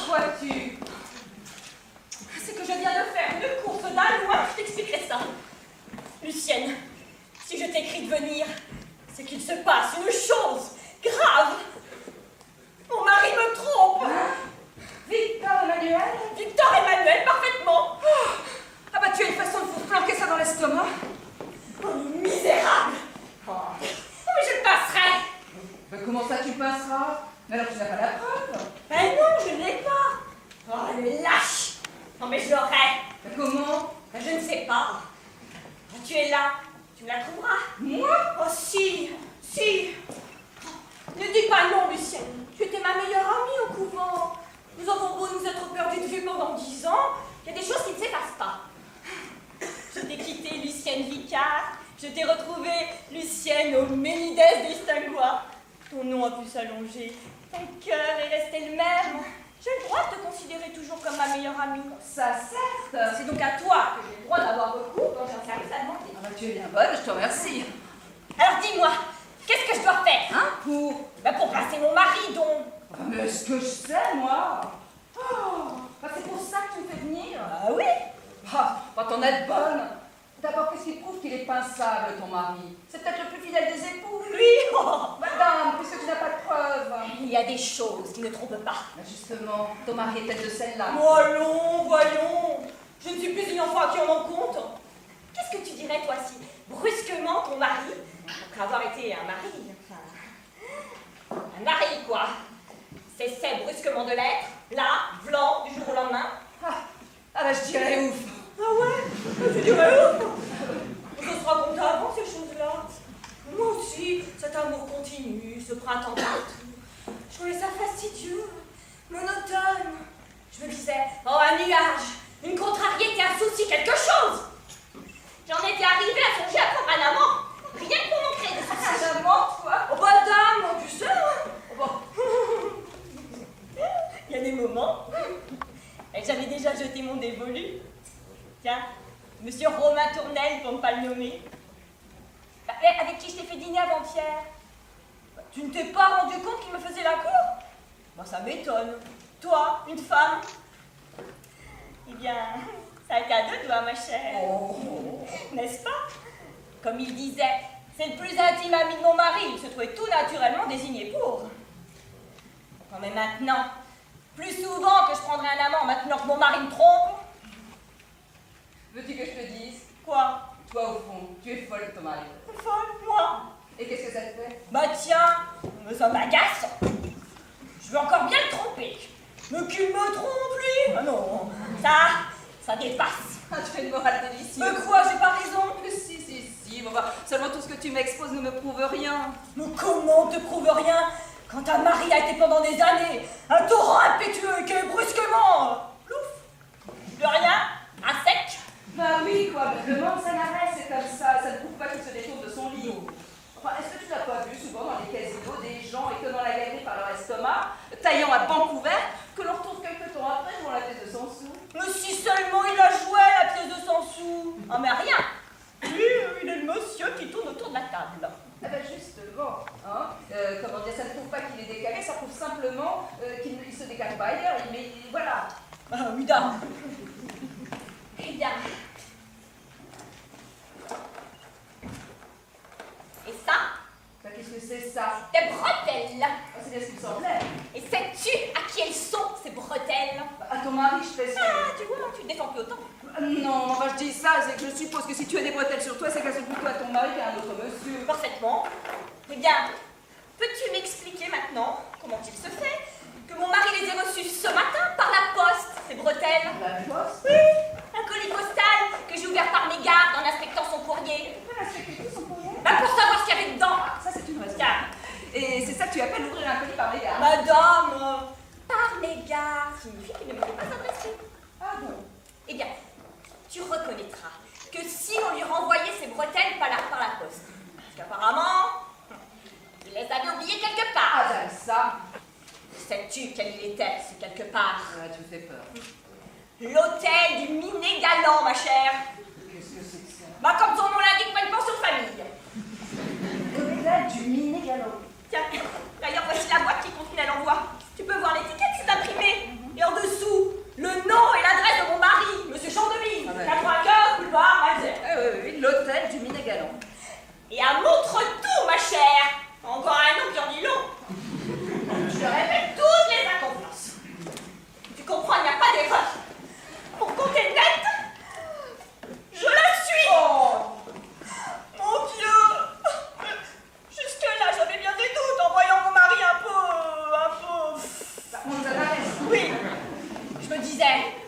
crois-tu? C'est que je viens de faire une course d'un loin, je t'expliquerai ça. Lucienne, si je t'écris de venir, c'est qu'il se passe une chose grave. Mon mari me trompe. Hein? Victor Emmanuel? Victor Emmanuel, parfaitement. Oh. Ah bah tu as une façon de vous planquer ça dans l'estomac. Oh, misérable. Oh, mais je le passerai. Mais comment ça tu passeras? Mais alors tu n'as pas la preuve? Ben non, je ne l'ai pas. Oh, le lâche. Non mais je l'aurai. Mais comment? Ben, je ne sais pas. Tu es là, tu me la trouveras. Moi? Oh si, si. Ne dis pas non, Lucienne. Tu étais ma meilleure amie au couvent. Nous avons beau nous être perdus de vue pendant 10 ans, il y a des choses qui ne s'effacent pas. Je t'ai quitté, Lucienne Vicard. Je t'ai retrouvée, Lucienne Homénides Distinguois. Ton nom a pu s'allonger. Ton cœur est resté le même. J'ai le droit de te considérer toujours comme ma meilleure amie. Ça, certes. C'est donc à toi que j'ai le droit d'avoir recours quand j'ai un service à demander. Ah bah tu es bien bonne, je te remercie. Alors dis-moi, qu'est-ce que je dois faire? Hein? Pour? Ben pour placer mon mari, donc. Ah, mais est-ce que je sais, moi? Oh, bah c'est pour ça que tu me fais venir? Ah oui? Ah, bah t'en es bonne. D'abord, qu'est-ce qui prouve qu'il est pinçable, ton mari? C'est peut-être le plus fidèle des époux. Lui? Oh. Madame, puisque tu n'as pas de preuves. Il y a des choses qui ne trompent pas. Bah justement, ton mari est-elle de celle-là? Voyons, voyons. Je ne suis plus une enfant à qui on en compte. Qu'est-ce que tu dirais, toi, si brusquement ton mari, après avoir été un mari, enfin, un mari, quoi, cessait brusquement de l'être, là, blanc, du jour au lendemain? Ah bah je dirais ouf. Ah ouais? Tu dirais ouf? On se racontait avant ces choses-là. Moi aussi, cet amour continu, ce printemps partout. Je trouvais ça fastidieux, monotone. Je me disais, oh, un nuage, une contrariété, un souci, quelque chose. J'en étais arrivée à songer à prendre un amant, rien que pour m'en créer des soucis. Un amant, toi? Oh bah dame, tu sais, hein. Oh, bah. Il y a des moments, et j'avais déjà jeté mon dévolu. Tiens, monsieur Romain Tournel, pour ne pas le nommer. Bah, avec qui je t'ai fait dîner avant-hier. Bah, tu ne t'es pas rendu compte qu'il me faisait la cour? Bah, ça m'étonne. Toi, une femme. Eh bien, ça a été à deux doigts, ma chère. Oh. N'est-ce pas? Comme il disait, c'est le plus intime ami de mon mari. Il se trouvait tout naturellement désigné pour. Non, mais maintenant, plus souvent que je prendrai un amant, maintenant que mon mari me trompe. Veux-tu que je te dise? Quoi? Toi, au fond, tu es folle de ton mari. Folle, moi? Et qu'est-ce que ça te fait? Bah tiens, ça m'agace. Je veux encore bien le tromper. Mais qu'il me trompe, lui? Ah non, ça dépasse. Ah, tu fais une morale délicieuse. Mais quoi, j'ai pas raison? Mais si, bon, bah, seulement tout ce que tu m'exposes ne me prouve rien. Mais comment te prouve rien quand ta mari a été pendant des années un torrent impétueux qui est brusquement, plouf, plus rien, à sec? Bah oui, quoi, mais le monde s'arrête, c'est comme ça ne prouve pas qu'il se détourne de son lit. Enfin, est-ce que tu n'as pas vu souvent dans les casinos des gens étonnant la galerie par leur estomac, taillant à banc couvert, que l'on retrouve quelques temps après devant la pièce de 100 sous? Mais si seulement il a joué la pièce de 100 sous. Ah mais rien. Lui, il est le monsieur qui tourne autour de la table. Ah ben justement, hein, comment dire, ça ne prouve pas qu'il est décalé, ça prouve simplement qu'il ne se décale pas ailleurs, mais voilà. Ah oui, dame. Eh bien. Et ça? Bah, qu'est-ce que c'est ça? Des bretelles. Ah, c'est bien ce qu'il me semblait. Et sais-tu à qui elles sont, ces bretelles? Bah, à ton mari, je fais ça. Ah, tu vois, tu te défends plus autant. Non, enfin, je dis ça, c'est que je suppose que si tu as des bretelles sur toi, c'est qu'elles sont plutôt à ton mari qu'à un autre monsieur. Parfaitement. Eh bien, peux-tu m'expliquer maintenant comment il se fait que mon mari les ait reçues ce matin par la poste, ces bretelles? La poste? Oui, un colis postal que j'ai ouvert par mégarde en inspectant son courrier. Pourquoi l'inspecter son courrier? Bah pour savoir ce qu'il y avait dedans. Ah, ça c'est une raison. Tiens. Et c'est ça que tu appelles ouvrir un colis par mégarde? Madame, par mégarde signifie qu'il ne m'était pas adressé. Ah bon? Eh bien, tu reconnaîtras que si on lui renvoyait ses bretelles par la poste, parce qu'apparemment, il les avait oubliées quelque part. Ah, j'aime ça. Sais-tu quel il était, ce quelque part? Ouais, tu me fais peur. L'hôtel du Minet Galant, ma chère. Qu'est-ce que c'est que ça? Bah, comme son nom l'indique, pas une pension de famille. L'hôtel du Minet Galant. Tiens, d'ailleurs, voici la boîte qui contenait l'envoi. Tu peux voir l'étiquette, c'est imprimé. Et en dessous, disais.